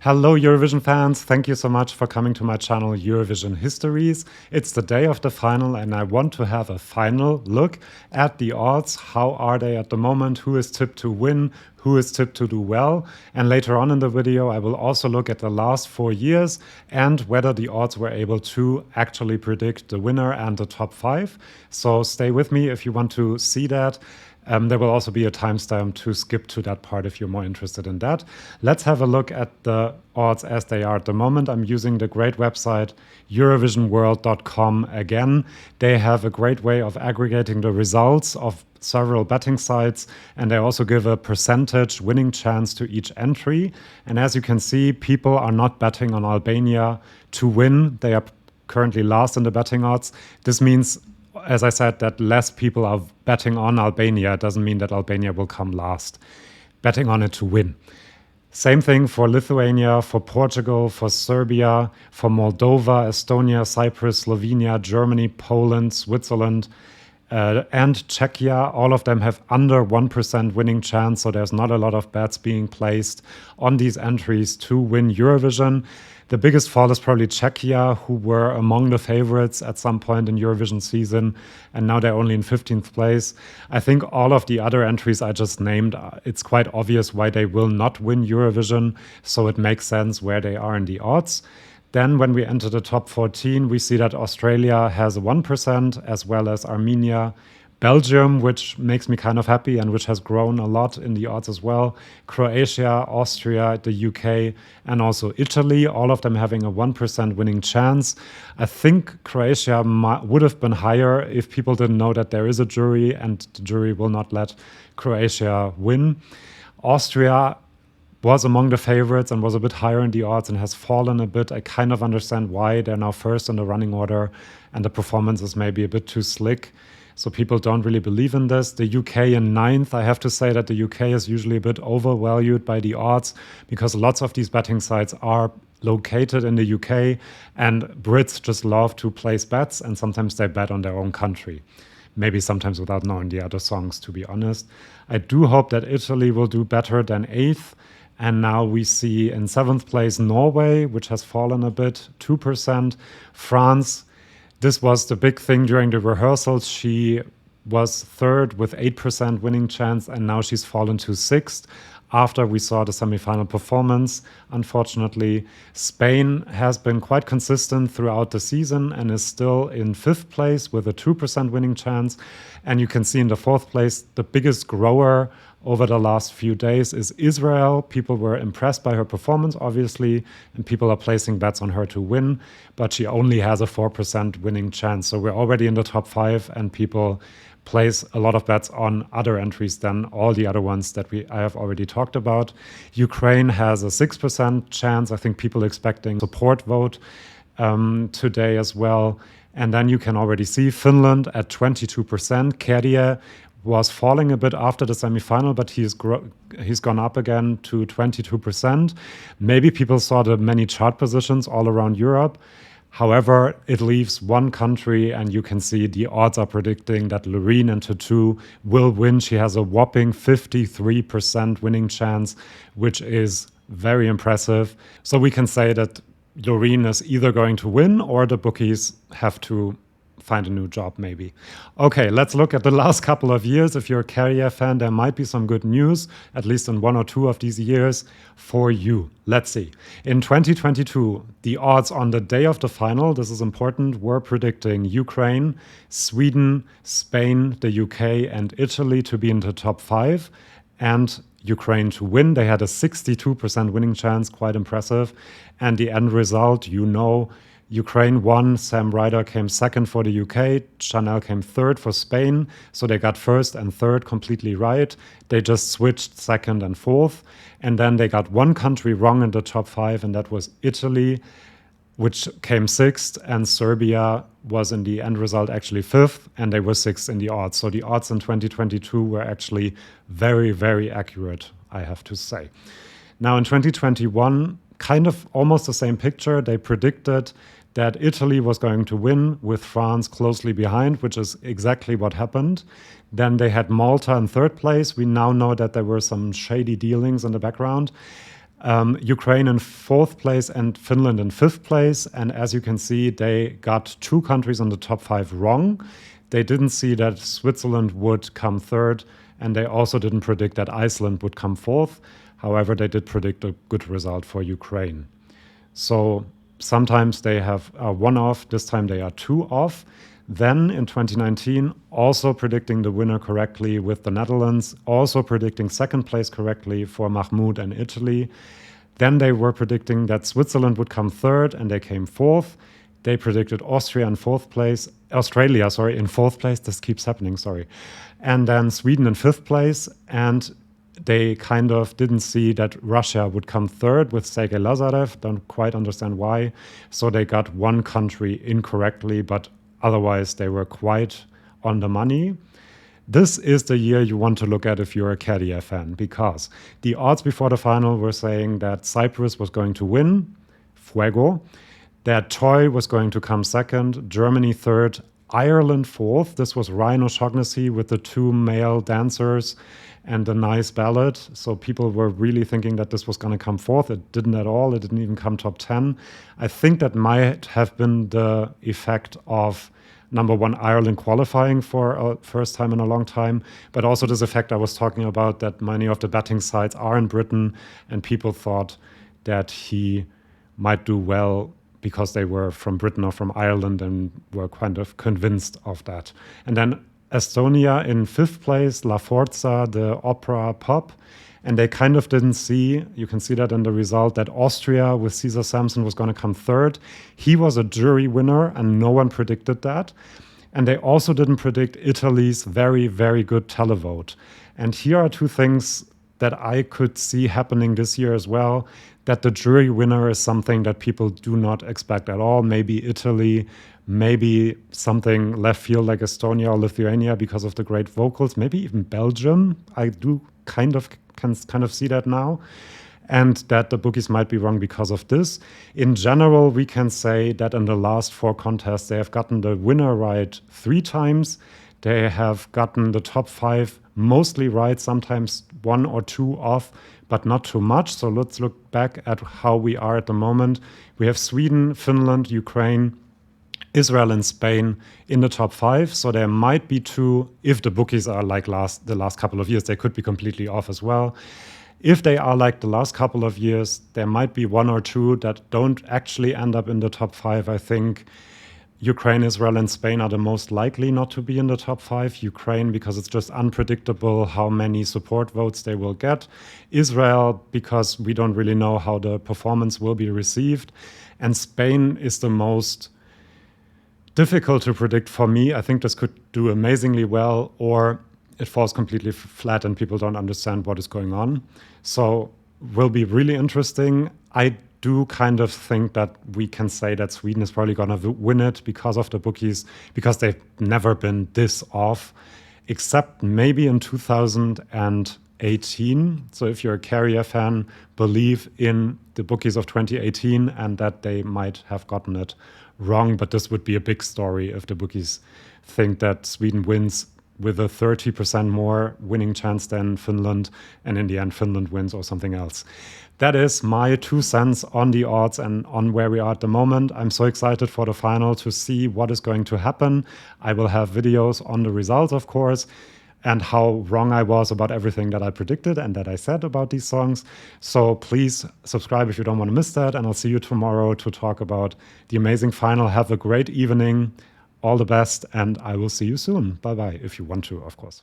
Hello, Eurovision fans. Thank you so much for coming to my channel, Eurovision Histories. It's the day of the final, and I want to have a final look at the odds. How are they at the moment? Who is tipped to win? Who is tipped to do well? And later on in the video, I will also look at the last 4 years and whether the odds were able to actually predict the winner and the top 5. So stay with me if you want to see that. There will also be a timestamp to skip to that part if you're more interested in that. Let's have a look at the odds as they are at the moment. I'm using the great website eurovisionworld.com again. They have a great way of aggregating the results of several betting sites, and they also give a percentage winning chance to each entry. And as you can see, people are not betting on Albania to win. They are currently last in the betting odds. This means, as I said, that less people are betting on Albania. It doesn't mean that Albania will come last. Betting on it to win. Same thing for Lithuania, for Portugal, for Serbia, for Moldova, Estonia, Cyprus, Slovenia, Germany, Poland, Switzerland, and Czechia. All of them have under 1% winning chance, so there's not a lot of bets being placed on these entries to win Eurovision. The biggest fall is probably Czechia, who were among the favorites at some point in Eurovision season, and now they're only in 15th place. I think all of the other entries I just named, it's quite obvious why they will not win Eurovision, so it makes sense where they are in the odds. Then when we enter the top 14, we see that Australia has a 1%, as well as Armenia, Belgium, which makes me kind of happy and which has grown a lot in the odds as well, Croatia, Austria, the UK, and also Italy, all of them having a 1% winning chance. I think Croatia would have been higher if people didn't know that there is a jury and the jury will not let Croatia win. Austria was among the favorites and was a bit higher in the odds and has fallen a bit. I kind of understand why. They're now first in the running order and the performance is maybe a bit too slick. So people don't really believe in this. The UK in 9th, I have to say that the UK is usually a bit overvalued by the odds because lots of these betting sites are located in the UK and Brits just love to place bets and sometimes they bet on their own country. Maybe sometimes without knowing the other songs, to be honest. I do hope that Italy will do better than 8th. And now we see in 7th place Norway, which has fallen a bit, 2%. France, this was the big thing during the rehearsals. She was 3rd with 8% winning chance, and now she's fallen to 6th after we saw the semifinal performance. Unfortunately, Spain has been quite consistent throughout the season and is still in 5th place with a 2% winning chance. And you can see in the 4th place, the biggest grower over the last few days is Israel. People were impressed by her performance, obviously, and people are placing bets on her to win, but she only has a 4% winning chance. So we're already in the top 5 and people place a lot of bets on other entries than all the other ones that I have already talked about. Ukraine has a 6% chance. I think people expecting support vote today as well. And then you can already see Finland at 22%. Kerje was falling a bit after the semifinal, but he's gone up again to 22%. Maybe people saw the many chart positions all around Europe. However, it leaves one country, and you can see the odds are predicting that Loreen in Tattoo will win. She has a whopping 53% winning chance, which is very impressive. So we can say that Loreen is either going to win or the bookies have to find a new job, maybe. Okay, let's look at the last couple of years. If you're a Carrier fan, there might be some good news, at least in 1 or 2 of these years for you. Let's see. In 2022, the odds on the day of the final, this is important, were predicting Ukraine, Sweden, Spain, the UK, and Italy to be in the top 5, and Ukraine to win. They had a 62% winning chance, quite impressive. And the end result, you know, Ukraine won, Sam Ryder came 2nd for the UK, Chanel came 3rd for Spain, so they got 1st and 3rd completely right. They just switched 2nd and 4th, and then they got one country wrong in the top 5, and that was Italy, which came 6th, and Serbia was in the end result actually 5th, and they were 6th in the odds. So the odds in 2022 were actually very, very accurate, I have to say. Now in 2021, kind of almost the same picture. They predicted that Italy was going to win with France closely behind, which is exactly what happened. Then they had Malta in 3rd place. We now know that there were some shady dealings in the background. Ukraine in 4th place and Finland in 5th place. And as you can see, they got 2 countries in the top 5 wrong. They didn't see that Switzerland would come 3rd, and they also didn't predict that Iceland would come 4th. However, they did predict a good result for Ukraine. So sometimes they have 1 off, this time they are 2 off. Then in 2019, also predicting the winner correctly with the Netherlands, also predicting 2nd place correctly for Mahmoud and Italy. Then they were predicting that Switzerland would come 3rd, and they came 4th. They predicted Australia in 4th place, in 4th place, this keeps happening, sorry. And then Sweden in 5th place, and they kind of didn't see that Russia would come 3rd with Sergei Lazarev, don't quite understand why. So they got 1 country incorrectly, but otherwise they were quite on the money. This is the year you want to look at if you're a Kadia fan, because the odds before the final were saying that Cyprus was going to win, Fuego, that Troy was going to come 2nd, Germany 3rd, Ireland 4th. This was Ryan O'Shaughnessy with the 2 male dancers and a nice ballad. So people were really thinking that this was going to come 4th. It didn't at all. It didn't even come top 10. I think that might have been the effect of number 1, Ireland qualifying for a first time in a long time, but also this effect I was talking about, that many of the betting sites are in Britain, and people thought that he might do well because they were from Britain or from Ireland and were kind of convinced of that. And then Estonia in 5th place, La Forza, the opera pop. And they kind of didn't see, you can see that in the result, that Austria with Cesar Sampson was going to come 3rd. He was a jury winner and no one predicted that. And they also didn't predict Italy's very, very good televote. And here are 2 things that I could see happening this year as well, that the jury winner is something that people do not expect at all. Maybe Italy, maybe something left field like Estonia or Lithuania because of the great vocals, maybe even Belgium. I do can kind of see that now, and that the bookies might be wrong because of this. In general, we can say that in the last 4 contests, they have gotten the winner right 3 times. They have gotten the top 5 mostly right, sometimes 1 or 2 off, but not too much. So let's look back at how we are at the moment. We have Sweden, Finland, Ukraine, Israel and Spain in the top 5. So there might be 2, if the bookies are like the last couple of years, they could be completely off as well. If they are like the last couple of years, there might be 1 or 2 that don't actually end up in the top 5. I think Ukraine, Israel, and Spain are the most likely not to be in the top 5. Ukraine, because it's just unpredictable how many support votes they will get. Israel, because we don't really know how the performance will be received. And Spain is the most difficult to predict for me. I think this could do amazingly well, or it falls completely flat and people don't understand what is going on. So will be really interesting. I do kind of think that we can say that Sweden is probably going to win it because of the bookies, because they've never been this off, except maybe in 2018. So if you're a Carrier fan, believe in the bookies of 2018 and that they might have gotten it wrong. But this would be a big story if the bookies think that Sweden wins with a 30% more winning chance than Finland, and in the end Finland wins or something else. That is my 2 cents on the odds and on where we are at the moment. I'm so excited for the final to see what is going to happen. I will have videos on the results, of course, and how wrong I was about everything that I predicted and that I said about these songs. So please subscribe if you don't want to miss that, and I'll see you tomorrow to talk about the amazing final. Have a great evening. All the best, and I will see you soon. Bye-bye, if you want to, of course.